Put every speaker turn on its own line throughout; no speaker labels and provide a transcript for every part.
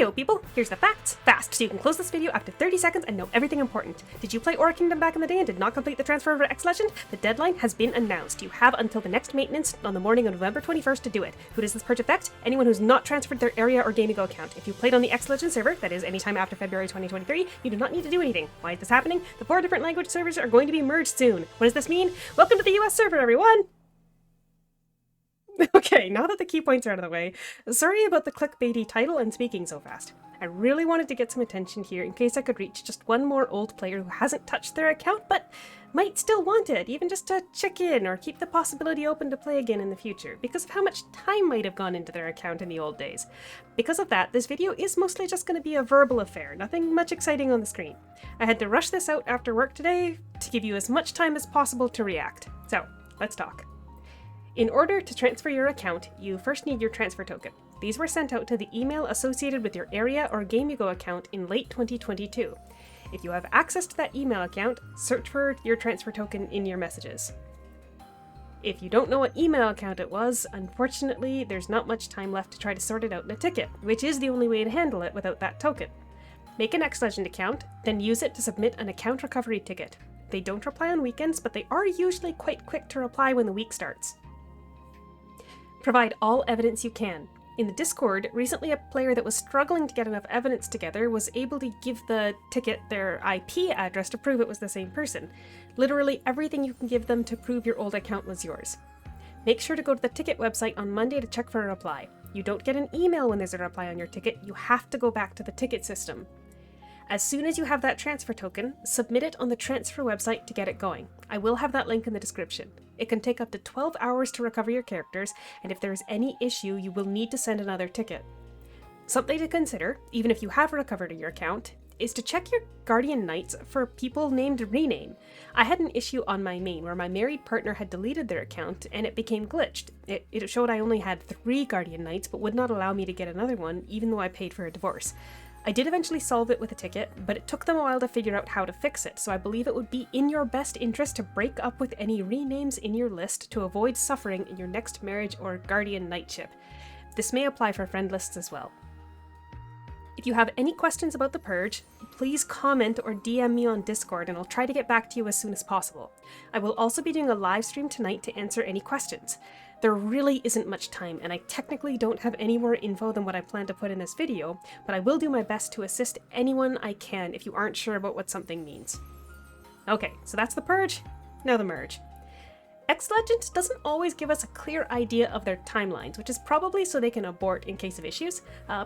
Heyo people, here's the facts, fast, so you can close this video after 30 seconds and know everything important. Did you play Aura Kingdom back in the day and did not complete the transfer over to X Legend? The deadline has been announced. You have until the next maintenance on the morning of November 21st to do it. Who does this purge affect? Anyone who's not transferred their Aeria or Gamigo account. If you played on the X Legend server, that is anytime after February 2023, you do not need to do anything. Why is this happening? The 4 different language servers are going to be merged soon. What does this mean? Welcome to the US server, everyone! Okay, now that the key points are out of the way, sorry about the clickbaity title and speaking so fast. I really wanted to get some attention here in case I could reach just one more old player who hasn't touched their account but might still want it, even just to check in or keep the possibility open to play again in the future, because of how much time might have gone into their account in the old days. Because of that, this video is mostly just going to be a verbal affair, nothing much exciting on the screen. I had to rush this out after work today to give you as much time as possible to react. So, let's talk. In order to transfer your account, you first need your transfer token. These were sent out to the email associated with your Aeria or Gamigo account in late 2022. If you have access to that email account, search for your transfer token in your messages. If you don't know what email account it was, unfortunately, there's not much time left to try to sort it out in a ticket, which is the only way to handle it without that token. Make an X Legend account, then use it to submit an account recovery ticket. They don't reply on weekends, but they are usually quite quick to reply when the week starts. Provide all evidence you can. In the Discord, recently a player that was struggling to get enough evidence together was able to give the ticket their IP address to prove it was the same person. Literally everything you can give them to prove your old account was yours. Make sure to go to the ticket website on Monday to check for a reply. You don't get an email when there's a reply on your ticket, you have to go back to the ticket system. As soon as you have that transfer token, submit it on the transfer website to get it going. I will have that link in the description. It can take up to 12 hours to recover your characters, and if there is any issue, you will need to send another ticket. Something to consider, even if you have recovered your account, is to check your Guardian Knights for people named Rename. I had an issue on my main where my married partner had deleted their account and it became glitched. It showed I only had 3 Guardian Knights but would not allow me to get another one even though I paid for a divorce. I did eventually solve it with a ticket, but it took them a while to figure out how to fix it, so I believe it would be in your best interest to break up with any renames in your list to avoid suffering in your next marriage or Guardian Knightship. This may apply for friend lists as well. If you have any questions about the purge, please comment or DM me on Discord and I'll try to get back to you as soon as possible. I will also be doing a live stream tonight to answer any questions. There really isn't much time, and I technically don't have any more info than what I plan to put in this video, but I will do my best to assist anyone I can if you aren't sure about what something means. Okay, so that's the purge, now the merge. X Legend doesn't always give us a clear idea of their timelines, which is probably so they can abort in case of issues.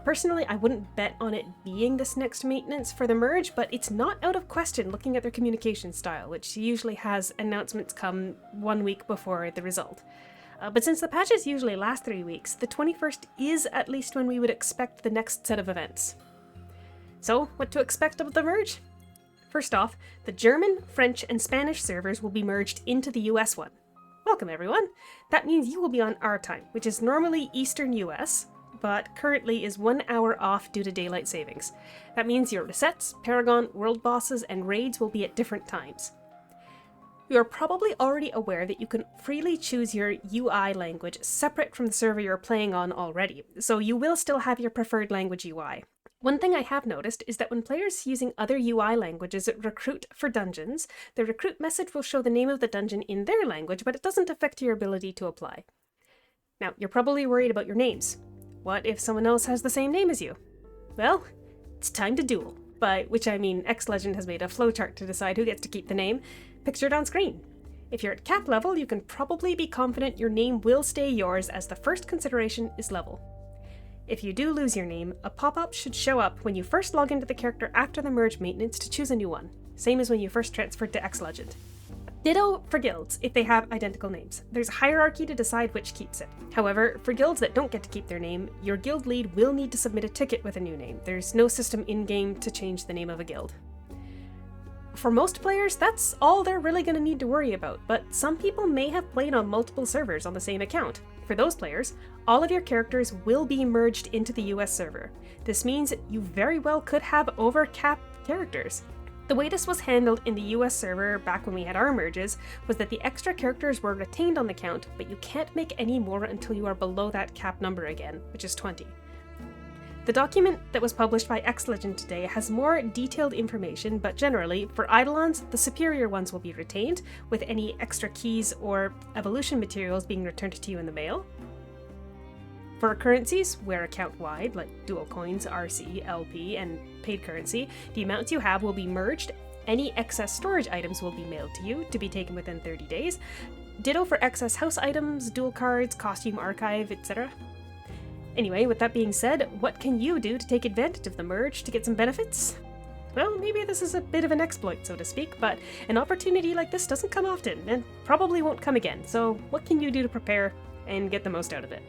Personally, I wouldn't bet on it being this next maintenance for the merge, but it's not out of question looking at their communication style, which usually has announcements come 1 week before the result. But since the patches usually last 3 weeks, the 21st is at least when we would expect the next set of events. So, what to expect of the merge? First off, the German, French, and Spanish servers will be merged into the US one. Welcome everyone! That means you will be on our time, which is normally Eastern US, but currently is 1 hour off due to daylight savings. That means your resets, Paragon, World Bosses, and raids will be at different times. You are probably already aware that you can freely choose your UI language separate from the server you're playing on already, so you will still have your preferred language UI. One thing I have noticed is that when players using other UI languages recruit for dungeons, the recruit message will show the name of the dungeon in their language, but it doesn't affect your ability to apply. Now, you're probably worried about your names. What if someone else has the same name as you? Well, it's time to duel. By which I mean X Legend has made a flowchart to decide who gets to keep the name, pictured on screen. If you're at cap level, you can probably be confident your name will stay yours as the first consideration is level. If you do lose your name, a pop-up should show up when you first log into the character after the merge maintenance to choose a new one, same as when you first transferred to X Legend. Ditto for guilds if they have identical names. There's a hierarchy to decide which keeps it. However, for guilds that don't get to keep their name, your guild lead will need to submit a ticket with a new name. There's no system in-game to change the name of a guild. For most players, that's all they're really going to need to worry about, but some people may have played on multiple servers on the same account. For those players, all of your characters will be merged into the US server. This means you very well could have over-capped characters. The way this was handled in the US server back when we had our merges was that the extra characters were retained on the count, but you can't make any more until you are below that cap number again, which is 20. The document that was published by X-Legend today has more detailed information, but generally, for Eidolons, the superior ones will be retained, with any extra keys or evolution materials being returned to you in the mail. For currencies, where account-wide, like dual coins, RC, LP, and paid currency, the amounts you have will be merged. Any excess storage items will be mailed to you, to be taken within 30 days. Ditto for excess house items, dual cards, costume archive, etc. Anyway, with that being said, what can you do to take advantage of the merge to get some benefits? Well, maybe this is a bit of an exploit, so to speak, but an opportunity like this doesn't come often, and probably won't come again, so what can you do to prepare and get the most out of it?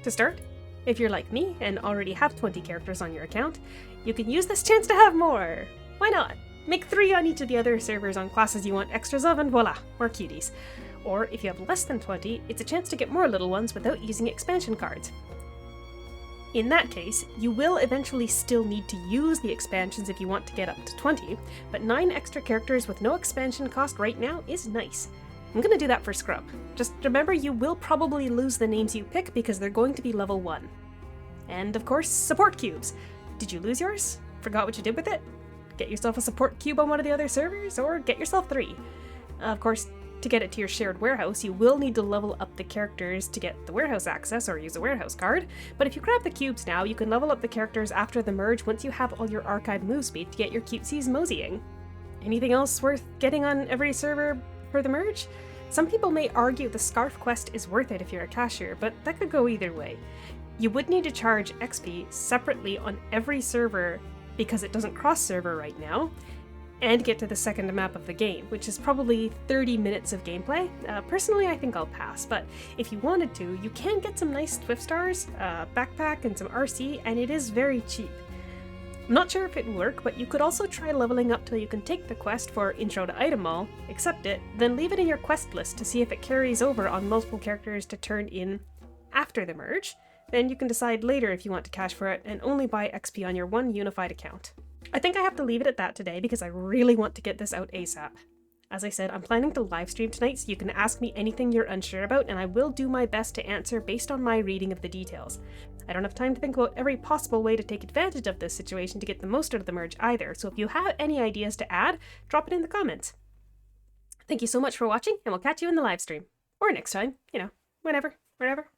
To start, if you're like me and already have 20 characters on your account, you can use this chance to have more! Why not? Make 3 on each of the other servers on classes you want extras of, and voila, more cuties. Or if you have less than 20, it's a chance to get more little ones without using expansion cards. In that case, you will eventually still need to use the expansions if you want to get up to 20, but 9 extra characters with no expansion cost right now is nice. I'm gonna do that for Scrub. Just remember, you will probably lose the names you pick because they're going to be level 1. And of course, support cubes. Did you lose yours? Forgot what you did with it? Get yourself a support cube on one of the other servers, or get yourself 3. Of course, to get it to your shared warehouse, you will need to level up the characters to get the warehouse access or use a warehouse card, but if you grab the cubes now, you can level up the characters after the merge once you have all your archive move speed to get your cutesies moseying. Anything else worth getting on every server for the merge? Some people may argue the Scarf quest is worth it if you're a cashier, but that could go either way. You would need to charge XP separately on every server because it doesn't cross server right now, and get to the second map of the game, which is probably 30 minutes of gameplay. Personally, I think I'll pass, but if you wanted to, you can get some nice Swift Stars, backpack, and some RC, and it is very cheap. I'm not sure if it will work, but you could also try leveling up till you can take the quest for Intro to Item Mall, accept it, then leave it in your quest list to see if it carries over on multiple characters to turn in after the merge. Then you can decide later if you want to cash for it and only buy XP on your one unified account. I think I have to leave it at that today because I really want to get this out ASAP. As I said, I'm planning to livestream tonight, so you can ask me anything you're unsure about, and I will do my best to answer based on my reading of the details. I don't have time to think about every possible way to take advantage of this situation to get the most out of the merge either, so if you have any ideas to add, drop it in the comments. Thank you so much for watching, and we'll catch you in the livestream. Or next time, whenever, wherever.